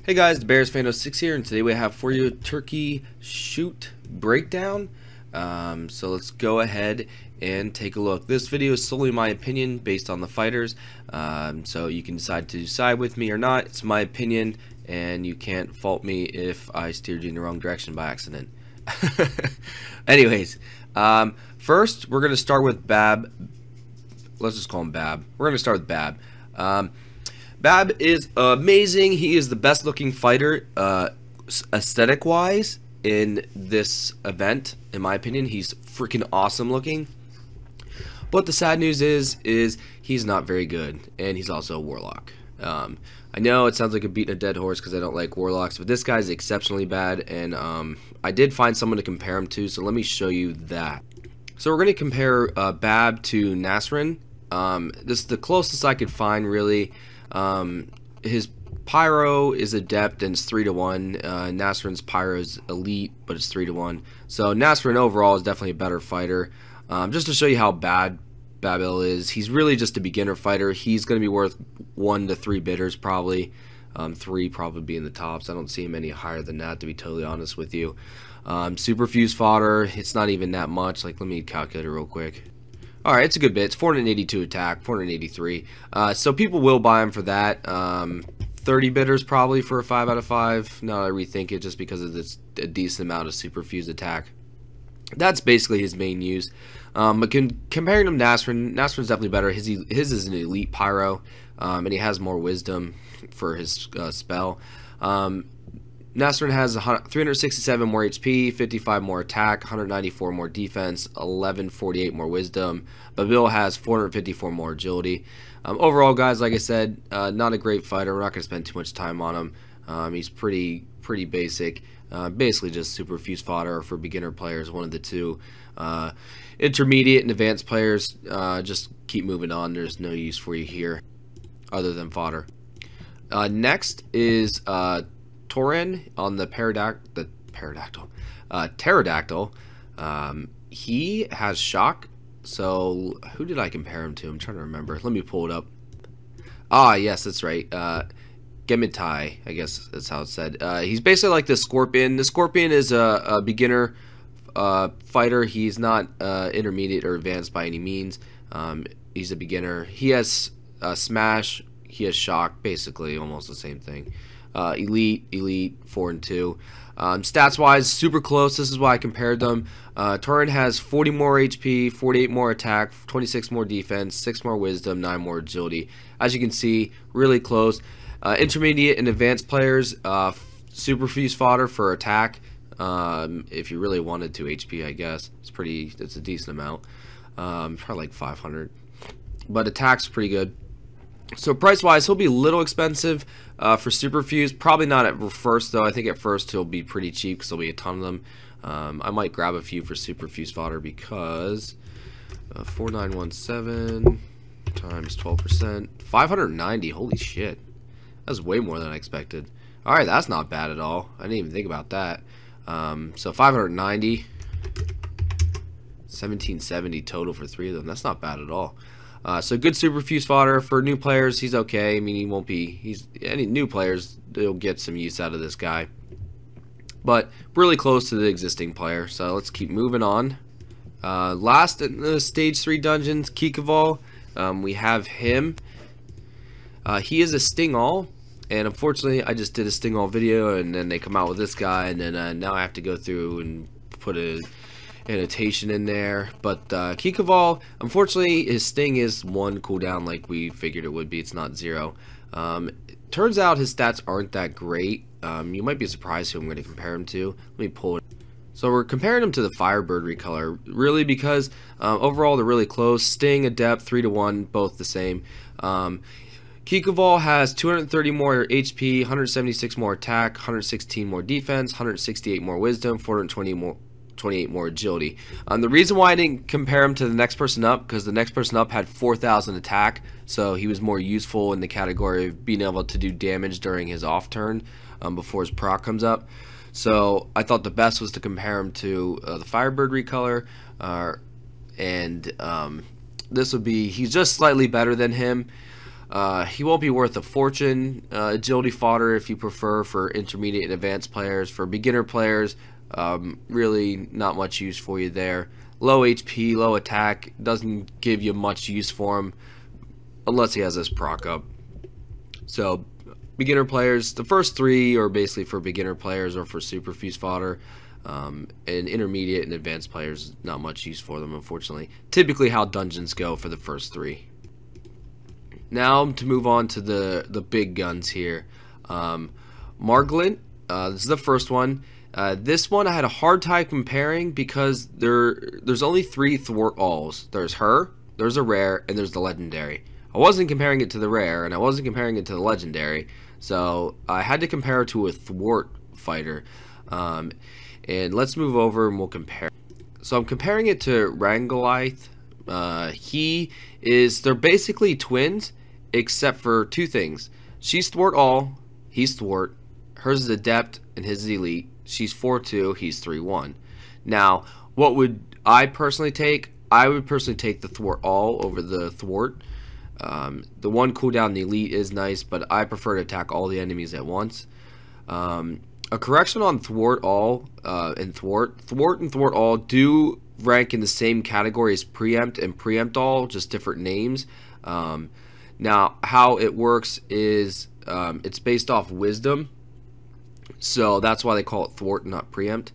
Hey guys, the Bears Fan 06 here, and today we have for you a turkey shoot breakdown. So let's go ahead and take a look. This video is solely my opinion based on the fighters, so you can decide to side with me or not. It's my opinion, and you can't fault me if I steered you in the wrong direction by accident. Anyways, first we're going to start with Bab. Let's just call him Bab. We're going to start with Bab. Bab is amazing. He is the best looking fighter aesthetic wise in this event, in my opinion. He's freaking awesome looking, but the sad news is he's not very good, and he's also a warlock. I know it sounds like a beating a dead horse because I don't like warlocks, but this guy's exceptionally bad, and I did find someone to compare him to, so let me show you that. So we're going to compare Bab to Nasrin. This is the closest I could find, really. His pyro is adept and it's 3-to-1. Nasrin's pyro is elite, but it's 3-to-1. So Nasrin overall is definitely a better fighter. Just to show you how bad Babil is, he's really just a beginner fighter. He's going to be worth 1 to 3 bidders probably. 3 probably being the tops. I don't see him any higher than that, to be totally honest with you. Super fuse fodder, it's not even that much. Like, let me calculate it real quick. Alright, it's a good bit. It's 482 attack, 483. So people will buy him for that. 30 bidders probably for a 5 out of 5. Now I rethink it, just because of this a decent amount of super fuse attack. That's basically his main use. But comparing him to Nasrin's definitely better. His is an elite pyro, and he has more wisdom for his spell. Nasrin has 367 more HP, 55 more attack, 194 more defense, 1148 more wisdom. Babil has 454 more agility. Overall, guys, like I said, not a great fighter. We're not going to spend too much time on him. He's pretty basic. Basically just super fuse fodder for beginner players, one of the two. Intermediate and advanced players, just keep moving on. There's no use for you here other than fodder. Next is Torin on the pterodactyl. He has shock. So who did I compare him to? I'm trying to remember. Let me pull it up. Ah, yes, that's right. Gemitai, I guess that's how it's said. He's basically like the Scorpion. The Scorpion is a beginner fighter. He's not intermediate or advanced by any means. He's a beginner. He has smash. He has shock. Basically almost the same thing. Elite, 4 and 2. Stats wise, super close. This is why I compared them. Torin has 40 more HP, 48 more attack, 26 more defense, 6 more wisdom, 9 more agility. As you can see, really close. Intermediate and advanced players, super fuse fodder for attack. If you really wanted to HP, I guess it's a decent amount. Probably like 500, but attack's pretty good. So price wise, he'll be a little expensive for super fuse. Probably not at first though. I think at first he'll be pretty cheap because there'll be a ton of them. I might grab a few for super fuse fodder because 4917 times 12%, 590. Holy shit, that's way more than I expected. All right, that's not bad at all. I didn't even think about that. So 590, 1770 total for 3 of them. That's not bad at all. So good super fuse fodder for new players. He's okay. I mean, he won't be. Any new players, they'll get some use out of this guy, but really close to the existing player. So let's keep moving on. Last in the stage 3 dungeons, KiK Id. We have him. He is a sting all, and unfortunately, I just did a sting all video, and then they come out with this guy, and then now I have to go through and put a annotation in there. But KiK Id, unfortunately, his sting is 1 cooldown like we figured it would be. It's not 0. Turns out his stats aren't that great. You might be surprised who I'm going to compare him to. Let me pull it. So we're comparing him to the Firebird recolor, really, because overall they're really close. Sting, adept, 3-to-1, both the same. KiK Id has 230 more HP, 176 more attack, 116 more defense, 168 more wisdom, 428 more agility. The reason why I didn't compare him to the next person up, because the next person up had 4,000 attack, so he was more useful in the category of being able to do damage during his off turn before his proc comes up. So I thought the best was to compare him to the Firebird recolor, and this would be, he's just slightly better than him. He won't be worth a fortune. Agility fodder if you prefer for intermediate and advanced players. For beginner players, really not much use for you there. Low HP, low attack, doesn't give you much use for him unless he has this proc up. So beginner players, the first three are basically for beginner players or for superfuse fodder. And intermediate and advanced players, not much use for them, unfortunately. Typically how dungeons go for the first three. Now to move on to the big guns here. Margolin, this is the first one. This one I had a hard time comparing because there's only 3 thwart alls. There's her, there's a rare, and there's the legendary. I wasn't comparing it to the rare, and I wasn't comparing it to the legendary, so I had to compare it to a thwart fighter. And let's move over and we'll compare. So I'm comparing it to Margolin. They're basically twins, except for 2 things. She's thwart all, he's thwart. Hers is adept and his is elite. She's 4-2, he's 3-1. Now, what would I personally take? I would personally take the thwart all over the thwart. The 1 cooldown, the elite, is nice, but I prefer to attack all the enemies at once. A correction on thwart all and thwart and thwart all do rank in the same category as preempt and preempt all, just different names. Now, how it works is it's based off wisdom, so that's why they call it thwart, not preempt.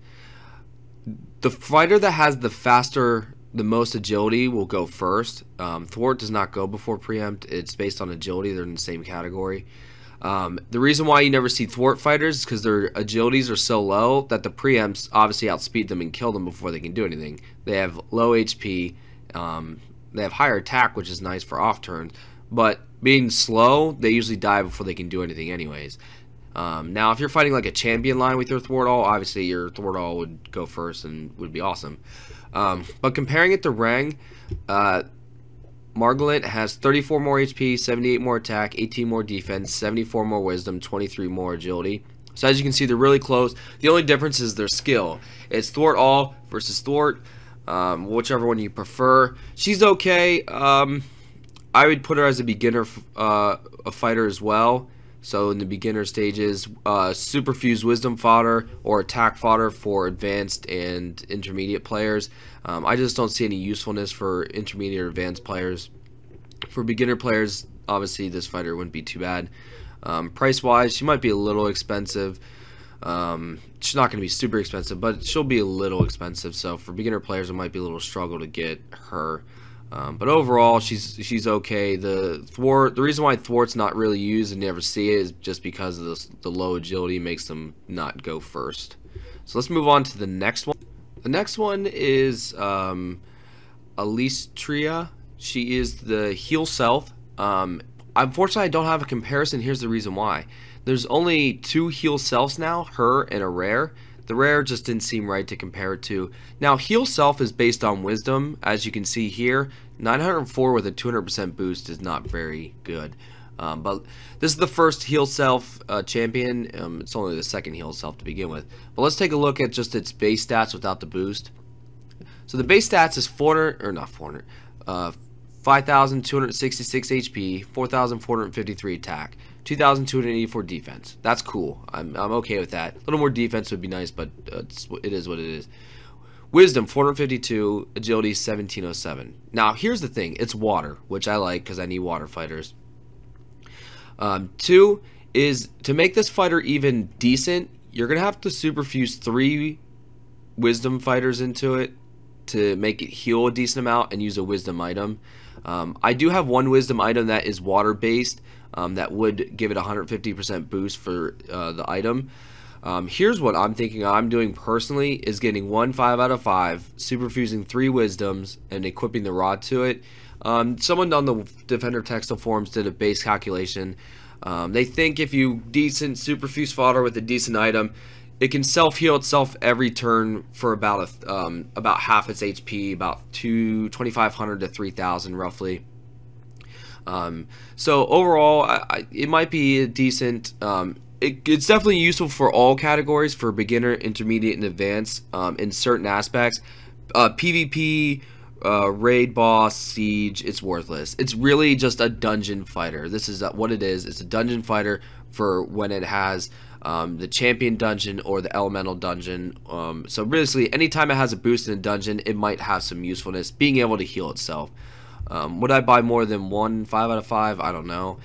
The fighter that has the most agility will go first. Thwart does not go before preempt. It's based on agility. They're in the same category. The reason why you never see thwart fighters is because their agilities are so low that the preempts obviously outspeed them and kill them before they can do anything. They have low HP. They have higher attack, which is nice for off turns, but being slow, they usually die before they can do anything anyways. Now, if you're fighting like a champion line with your thwart all, obviously your thwart all would go first and would be awesome. But comparing it to Rang, Margolin has 34 more HP, 78 more attack, 18 more defense, 74 more wisdom, 23 more agility. So as you can see, they're really close. The only difference is their skill. It's thwart all versus thwart, whichever one you prefer. She's okay. I would put her as a beginner a fighter as well. So in the beginner stages, superfuse wisdom fodder or attack fodder for advanced and intermediate players. I just don't see any usefulness for intermediate or advanced players. For beginner players, obviously this fighter wouldn't be too bad. Price wise, she might be a little expensive. She's not going to be super expensive, but she'll be a little expensive. So for beginner players, it might be a little struggle to get her. But overall, she's okay. The reason why thwart's not really used and you never see it is just because of the low agility makes them not go first. So let's move on to the next one. The next one is Alestria. She is the heal self. Unfortunately, I don't have a comparison. Here's the reason why. There's only 2 heal selves now, her and a rare. The rare just didn't seem right to compare it to. Now, heal self is based on wisdom, as you can see here. 904 with a 200% boost is not very good. But this is the first heal self champion. It's only the second heal self to begin with. But let's take a look at just its base stats without the boost. So the base stats is 5,266 HP, 4,453 attack, 2,284 defense. That's cool. I'm okay with that. A little more defense would be nice, but it is what it is. Wisdom 452, agility 1707. Now here's the thing. It's water, which I like because I need water fighters. 2 is to make this fighter even decent, you're gonna have to superfuse 3 wisdom fighters into it to make it heal a decent amount and use a wisdom item. I do have one wisdom item that is water based that would give it a 150% boost for the item. Here's what I'm thinking I'm doing personally is getting 1 5 out of 5, superfusing 3 wisdoms and equipping the rod to it. Someone on the Defender Texel forums did a base calculation. They think if you decent superfuse fodder with a decent item, it can self-heal itself every turn for about half its HP, about 2,500 to 3,000 roughly. So overall, it might be a decent. It's definitely useful for all categories, for beginner, intermediate, and advanced in certain aspects. PvP, raid boss, siege, it's worthless. It's really just a dungeon fighter. This is what it is. It's a dungeon fighter for when it has the champion dungeon or the elemental dungeon. So basically, anytime it has a boost in a dungeon, it might have some usefulness, being able to heal itself. Would I buy more than 5 out of 5? I don't know.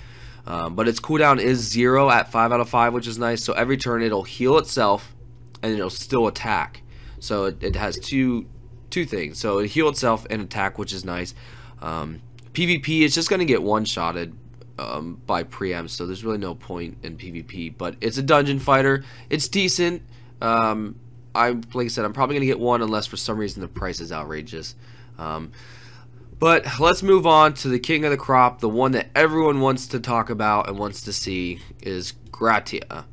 But its cooldown is 0 at 5 out of 5, which is nice. So every turn it'll heal itself and it'll still attack. So it has two things. So it heal itself and attack, which is nice. PvP, it's just going to get one-shotted by preempts, so there's really no point in PvP. But it's a dungeon fighter. It's decent. Like I said, I'm probably going to get one unless for some reason the price is outrageous. But let's move on to the king of the crop. The one that everyone wants to talk about and wants to see is Gratia.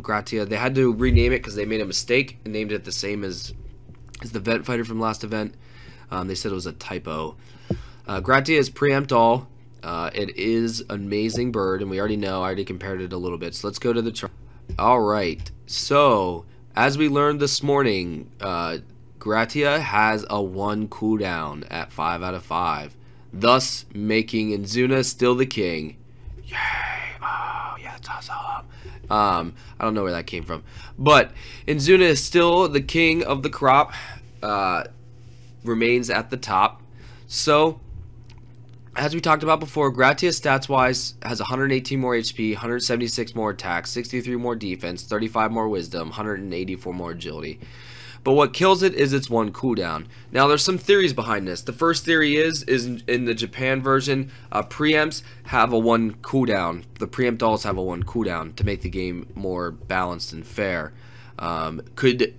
Gratia, they had to rename it because they made a mistake and named it the same as the vent fighter from last event. They said it was a typo. Gratia is preempt all. It is an amazing bird, and we already know. I already compared it a little bit. So let's go to the chart. Alright, so as we learned this morning, Gratia has a 1 cooldown at 5 out of 5, thus making Inzuna still the king. Yay! Oh, yeah, it's awesome. I don't know where that came from, but Inzuna is still the king of the crop, remains at the top. So, as we talked about before, Gratia stats-wise has 118 more HP, 176 more attack, 63 more defense, 35 more wisdom, 184 more agility. But what kills it is its 1 cooldown. Now, there's some theories behind this. The first theory is in the Japan version, preempts have a 1 cooldown. The preempt dolls have a 1 cooldown to make the game more balanced and fair. Could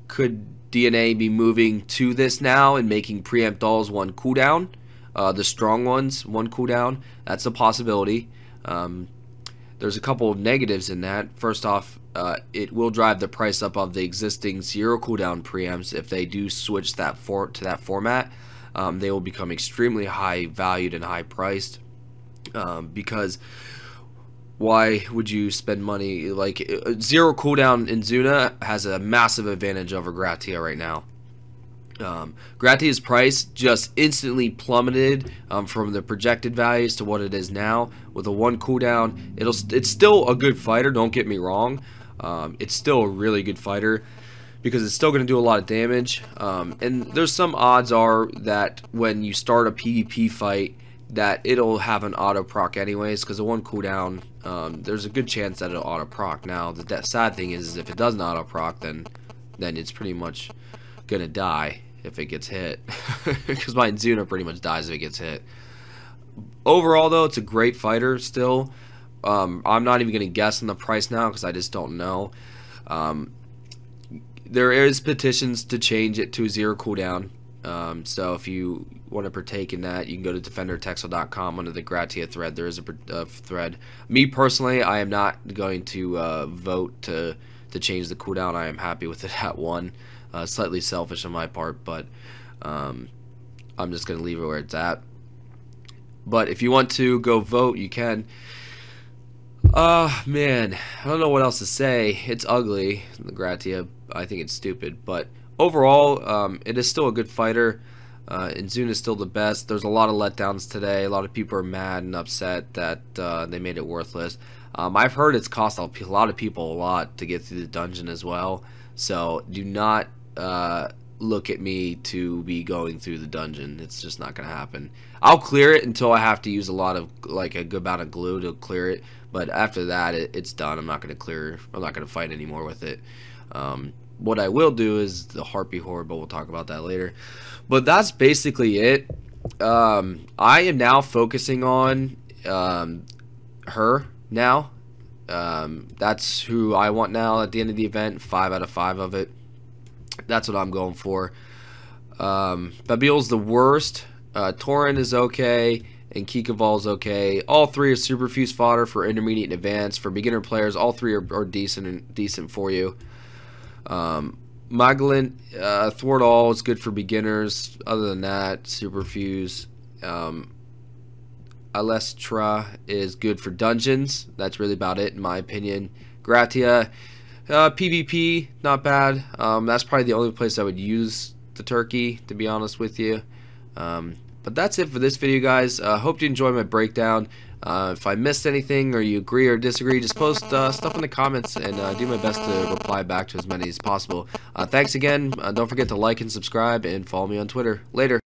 DNA be moving to this now and making preempt dolls 1 cooldown? The strong ones 1 cooldown. That's a possibility. There's a couple of negatives in that. First off, it will drive the price up of the existing 0 cooldown preempts. If they do switch that to that format, they will become extremely high valued and high priced. Because why would you spend money? Like 0 cooldown in Zuna has a massive advantage over Gratia right now. Gratia's price just instantly plummeted from the projected values to what it is now. With a 1 cooldown, it's still a good fighter, don't get me wrong. It's still a really good fighter because it's still going to do a lot of damage. And there's some odds are that when you start a PvP fight that it'll have an auto proc anyways, because a 1 cooldown, there's a good chance that it'll auto proc. Now the sad thing is if it doesn't auto proc, then it's pretty much gonna die if it gets hit. Because my Inzuna pretty much dies if it gets hit. Overall though, it's a great fighter still. I'm not even gonna guess on the price now because I just don't know. There is petitions to change it to 0 cooldown. So if you want to partake in that, you can go to defendertexel.com under the Gratia thread. There is a thread. Me personally, I am not going to vote to change the cooldown. I am happy with it at 1. Slightly selfish on my part, but I'm just going to leave it where it's at. But if you want to go vote, you can. Man, I don't know what else to say. It's ugly, the Gratia. I think it's stupid, but overall, it is still a good fighter. Inzuna is still the best. There's a lot of letdowns today. A lot of people are mad and upset that they made it worthless. I've heard it's cost a lot of people a lot to get through the dungeon as well. So do not look at me to be going through the dungeon. It's just not going to happen. I'll clear it until I have to use a lot of, like, a good amount of glue to clear it. But after that, it's done. I'm not going to clear. I'm not going to fight anymore with it. What I will do is the Harpy Horde, but we'll talk about that later. But that's basically it. I am now focusing on her now. That's who I want now at the end of the event. 5 out of 5 of it. That's what I'm going for. Babil's the worst. Tauren is okay. And KiK Id is okay. All 3 are superfuse fodder for intermediate and advanced. For beginner players, all 3 are decent for you. Margolin, Thwart All is good for beginners. Other than that, superfuse. Alestria is good for dungeons. That's really about it in my opinion. Gratia, PvP, not bad. That's probably the only place I would use the turkey, to be honest with you. But that's it for this video, guys. Hope you enjoyed my breakdown. If I missed anything or you agree or disagree, just post stuff in the comments, and do my best to reply back to as many as possible. Thanks again. Don't forget to like and subscribe and follow me on Twitter. Later.